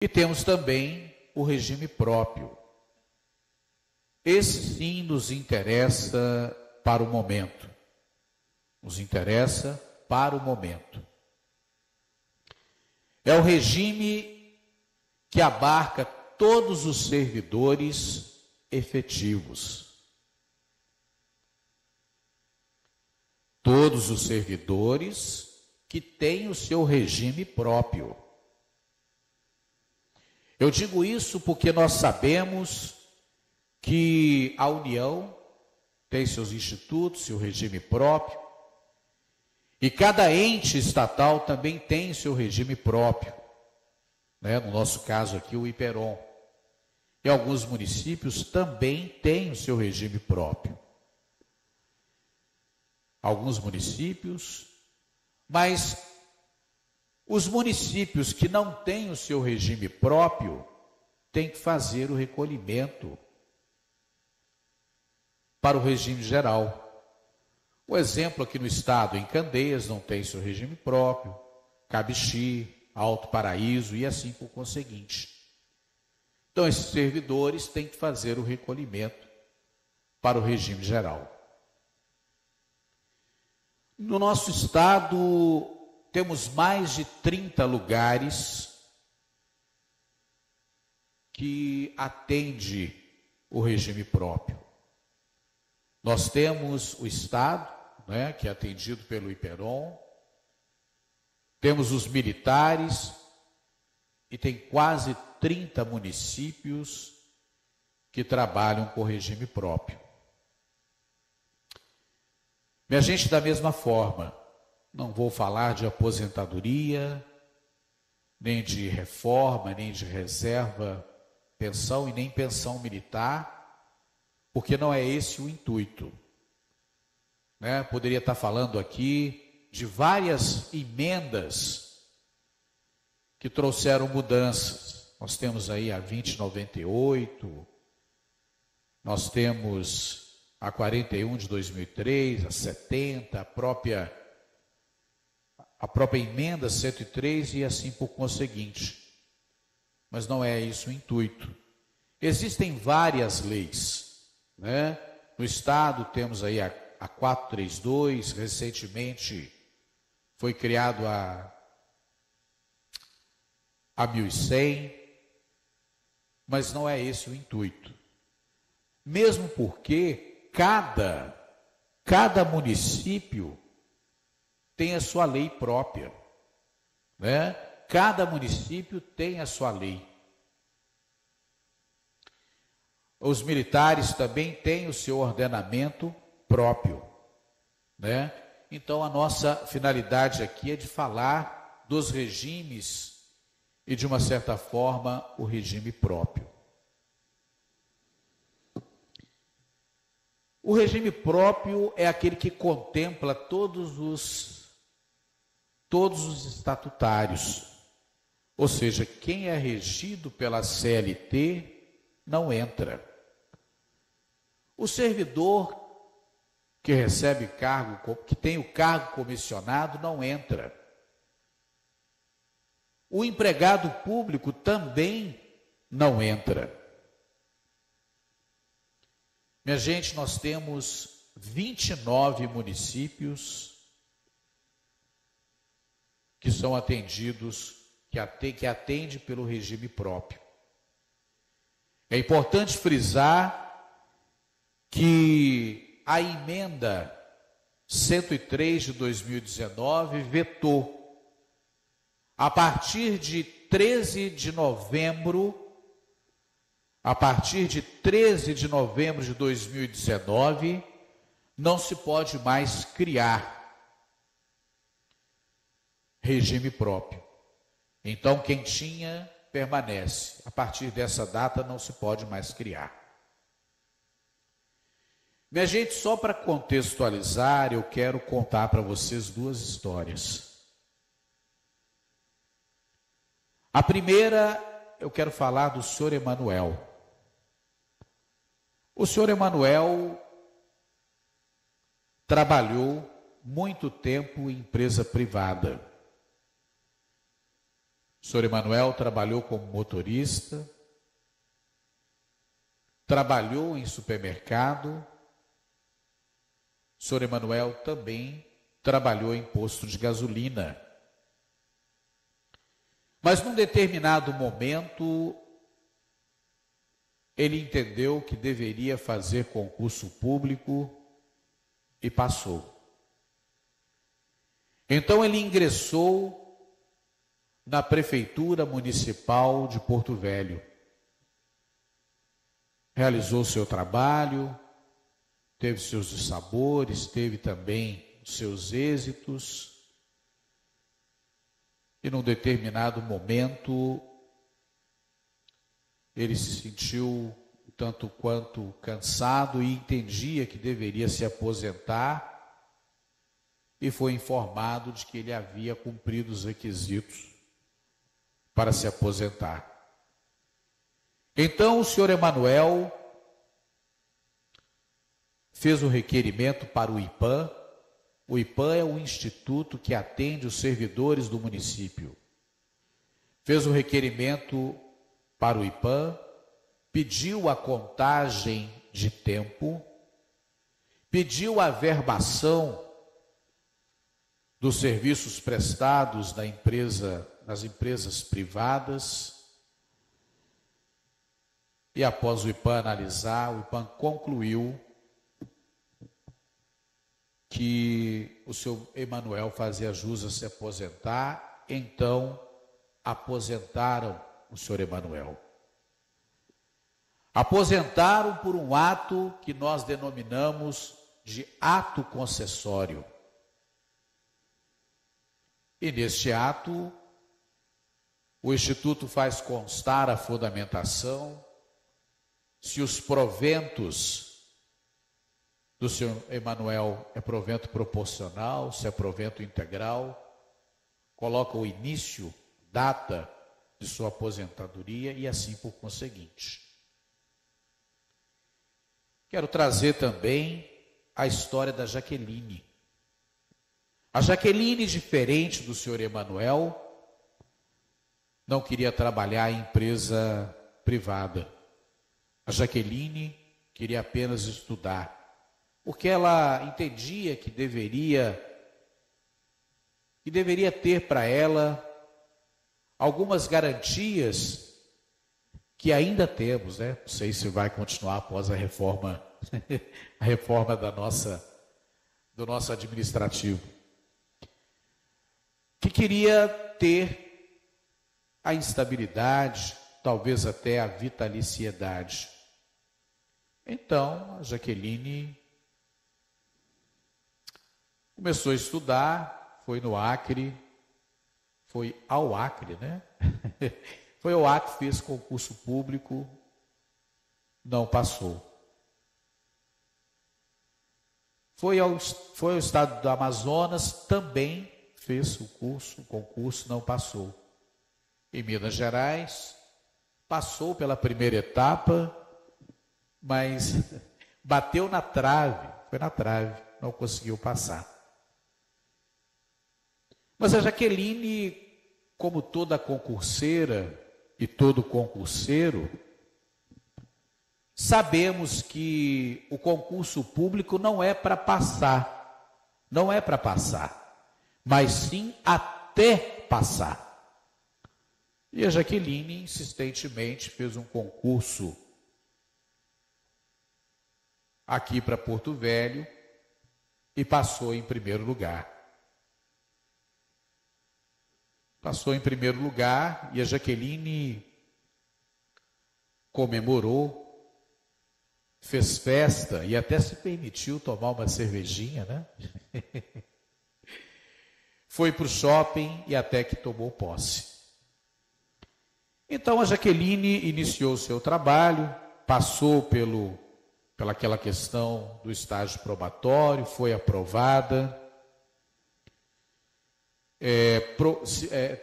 E temos também o regime próprio. Esse sim nos interessa para o momento. Nos interessa para o momento. É o regime que abarca todos os servidores efetivos. Todos os servidores que têm o seu regime próprio. Eu digo isso porque nós sabemos que a União tem seus institutos, seu regime próprio, e cada ente estatal também tem seu regime próprio, né? No nosso caso aqui, o IPERON. E alguns municípios também têm o seu regime próprio. Alguns municípios, mas os municípios que não têm o seu regime próprio têm que fazer o recolhimento para o regime geral. O exemplo aqui no estado, em Candeias, não tem seu regime próprio, Cabixi, Alto Paraíso e assim por conseguinte. Então, esses servidores têm que fazer o recolhimento para o regime geral. No nosso estado, temos mais de 30 lugares que atende o regime próprio. Nós temos o estado, né, que é atendido pelo IPERON, temos os militares e tem quase 30 municípios que trabalham com regime próprio. Minha gente, da mesma forma, não vou falar de aposentadoria, nem de reforma, nem de reserva, pensão e nem pensão militar, porque não é esse o intuito. Né? Poderia estar falando aqui de várias emendas que trouxeram mudanças. Nós temos aí a 2098, nós temos a 41 de 2003, a 70, a própria emenda 103 e assim por conseguinte. Mas não é isso o intuito. Existem várias leis, né? No estado temos aí a 432, recentemente foi criado a 1100, mas não é esse o intuito. Mesmo porque cada município tem a sua lei própria, né? Cada município tem a sua lei. Os militares também têm o seu ordenamento próprio, né? Então a nossa finalidade aqui é de falar dos regimes e de uma certa forma o regime próprio. O regime próprio é aquele que contempla todos os estatutários. Ou seja, quem é regido pela CLT não entra. O servidor que recebe cargo, que tem o cargo comissionado, não entra. O empregado público também não entra. Minha gente, nós temos 29 municípios que são atendidos, que atende pelo regime próprio. É importante frisar que a emenda 103 de 2019 vetou, a partir de 13 de novembro de 2019, não se pode mais criar regime próprio. Então, quem tinha, permanece. A partir dessa data, não se pode mais criar. Minha gente, só para contextualizar, eu quero contar para vocês duas histórias. A primeira, eu quero falar do senhor Emanuel. O senhor Emanuel trabalhou muito tempo em empresa privada. O senhor Emanuel trabalhou como motorista, trabalhou em supermercado. O senhor Emanuel também trabalhou em posto de gasolina. Mas num determinado momento, ele entendeu que deveria fazer concurso público e passou. Então ele ingressou na Prefeitura Municipal de Porto Velho. Realizou seu trabalho, teve seus dissabores, teve também seus êxitos. E num determinado momento, ele se sentiu tanto quanto cansado e entendia que deveria se aposentar, e foi informado de que ele havia cumprido os requisitos para se aposentar. Então o senhor Emanuel fez o requerimento para o IPAM. O IPAM é o instituto que atende os servidores do município. Fez o requerimento para o IPAM, pediu a contagem de tempo, pediu a verbação dos serviços prestados nas empresas privadas, e após o IPAM analisar, o IPAM concluiu que o senhor Emanuel fazia jus a se aposentar. Então aposentaram o senhor Emanuel. Aposentaram por um ato que nós denominamos de ato concessório. E neste ato, o Instituto faz constar a fundamentação, se os proventos do senhor Emanuel é provento proporcional, se é provento integral, coloca o início, data de sua aposentadoria e assim por conseguinte. Quero trazer também a história da Jaqueline. A Jaqueline, diferente do senhor Emanuel, não queria trabalhar em empresa privada. A Jaqueline queria apenas estudar, porque ela entendia que deveria ter para ela algumas garantias que ainda temos, né? Não sei se vai continuar após a reforma, a reforma do nosso administrativo. Que queria ter a instabilidade, talvez até a vitaliciedade. Então, a Jaqueline começou a estudar, foi no Acre, foi ao Acre, né? Foi ao Acre, fez concurso público, não passou. Foi ao estado do Amazonas, também fez o concurso, não passou. Em Minas Gerais, passou pela primeira etapa, mas bateu na trave, foi na trave, não conseguiu passar. Mas a Jaqueline, como toda concurseira e todo concurseiro, sabemos que o concurso público não é para passar, mas sim até passar. E a Jaqueline insistentemente fez um concurso aqui para Porto Velho e passou em primeiro lugar. Passou em primeiro lugar e a Jaqueline comemorou, fez festa e até se permitiu tomar uma cervejinha, né? Foi para o shopping e até que tomou posse. Então a Jaqueline iniciou o seu trabalho, passou pelaquela questão do estágio probatório, foi aprovada,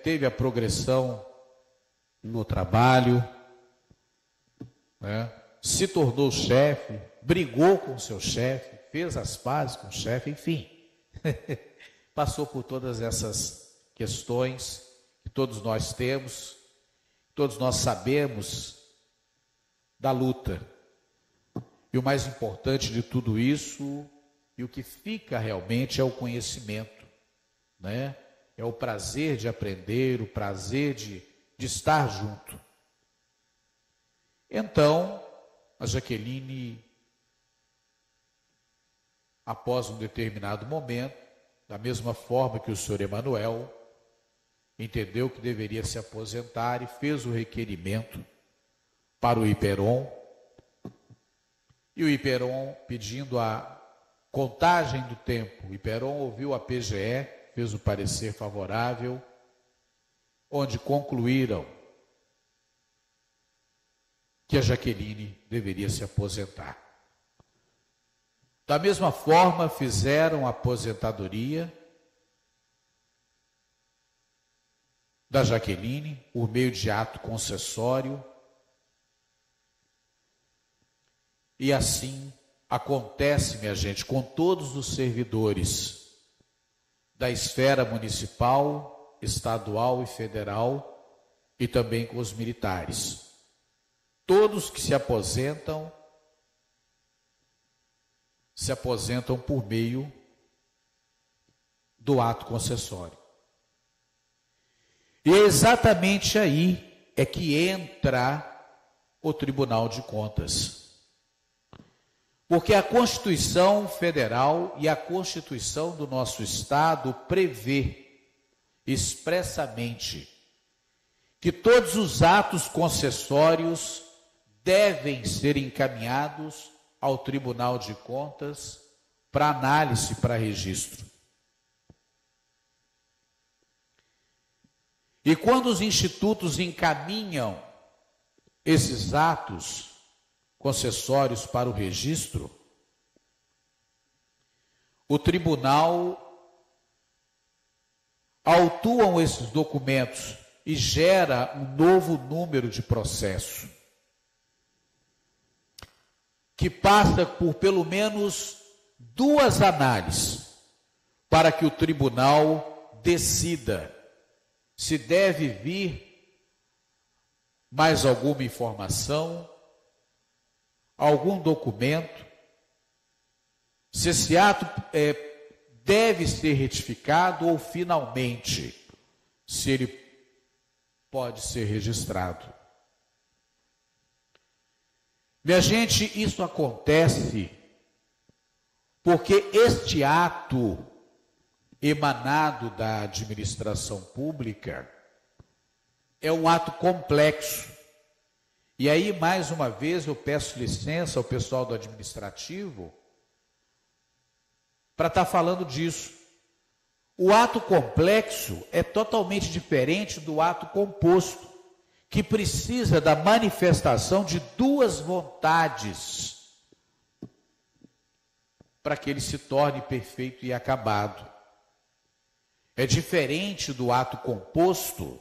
teve a progressão no trabalho, né? Se tornou chefe, brigou com o seu chefe, fez as pazes com o chefe, enfim. Passou por todas essas questões que todos nós temos, todos nós sabemos da luta. E o mais importante de tudo isso, e o que fica realmente é o conhecimento, né? É o prazer de aprender, o prazer de estar junto. Então, a Jaqueline, após um determinado momento, da mesma forma que o senhor Emanuel, entendeu que deveria se aposentar e fez o requerimento para o Iperon. E o Iperon, pedindo a contagem do tempo, o Iperon ouviu a PGE, fez o parecer favorável, onde concluíram que a Jaqueline deveria se aposentar. Da mesma forma, fizeram a aposentadoria da Jaqueline por meio de ato concessório. E assim acontece, minha gente, com todos os servidores da esfera municipal, estadual e federal, e também com os militares. Todos que se aposentam por meio do ato concessório. E é exatamente aí é que entra o Tribunal de Contas. Porque a Constituição Federal e a Constituição do nosso Estado prevê expressamente que todos os atos concessórios devem ser encaminhados ao Tribunal de Contas para análise, para registro. E quando os institutos encaminham esses atos concessórios para o registro, o tribunal autuam esses documentos e gera um novo número de processo, que passa por pelo menos 2 análises para que o tribunal decida se deve vir mais alguma informação, algum documento, se esse ato deve ser retificado ou finalmente, se ele pode ser registrado. Minha gente, isso acontece porque este ato emanado da administração pública é um ato complexo. E aí, mais uma vez, eu peço licença ao pessoal do administrativo para estar falando disso. O ato complexo é totalmente diferente do ato composto, que precisa da manifestação de 2 vontades para que ele se torne perfeito e acabado. É diferente do ato composto,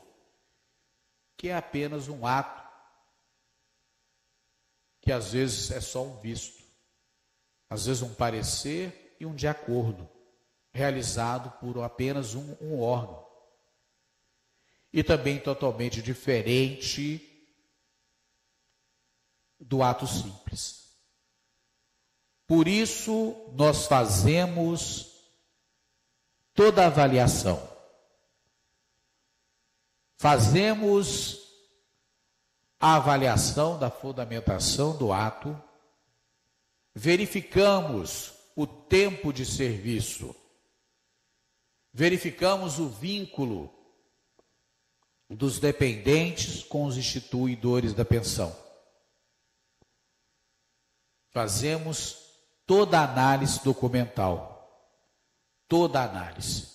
que é apenas um ato que às vezes é só um visto, às vezes um parecer e um de acordo, realizado por apenas um órgão. E também totalmente diferente do ato simples. Por isso, nós fazemos toda a avaliação. Fazemos a avaliação da fundamentação do ato, verificamos o tempo de serviço, verificamos o vínculo dos dependentes com os instituidores da pensão. Fazemos toda a análise documental, toda a análise.